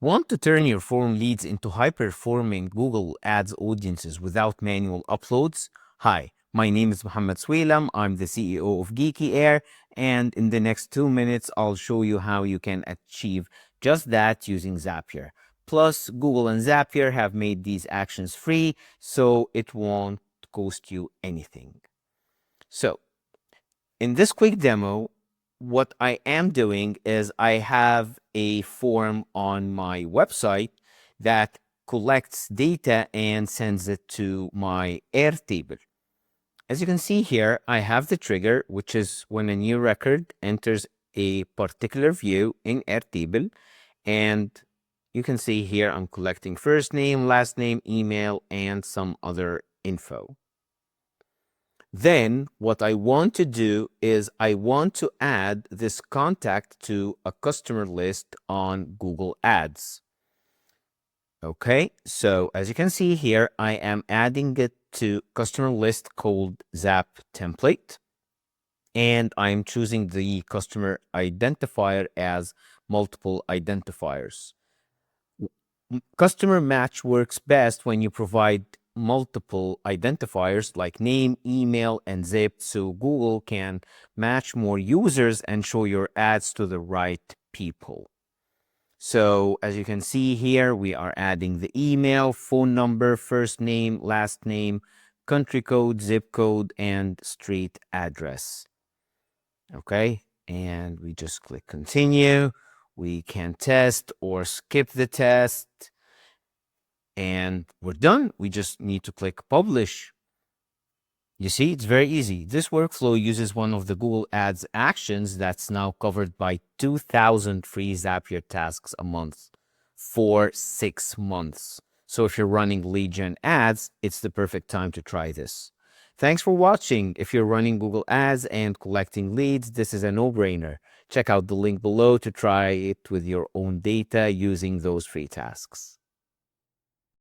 Want to turn your form leads into high-performing Google Ads audiences without manual uploads? Hi, my name is Mohammed Swelam. I'm the CEO of Geeky Air, and in the next 2 minutes, I'll show you how you can achieve just that using Zapier. Plus, Google and Zapier have made these actions free, so it won't cost you anything. So, in this quick demo, what I am doing is I have a form on my website that collects data and sends it to my Airtable. As you can see here, I have the trigger, which is when a new record enters a particular view in Airtable. And you can see here I'm collecting first name, last name, email, and some other info. Then what I want to do is I want to add this contact to a customer list on Google Ads. Okay, so as you can see here, I am adding it to customer list called Zap template. And I'm choosing the customer identifier as multiple identifiers. Customer match works best when you provide multiple identifiers like name, email, and zip, so Google can match more users and show your ads to the right people. So as you can see here, we are adding the email, phone number, first name, last name, country code, zip code, and street address. Okay, and we just click continue. We can test or skip the test. And we're done. We just need to click publish. You see, it's very easy. This workflow uses one of the Google Ads actions that's now covered by 2,000 free Zapier tasks a month for 6 months. So if you're running lead gen ads, it's the perfect time to try this. Thanks for watching. If you're running Google Ads and collecting leads, this is a no-brainer. Check out the link below to try it with your own data using those free tasks.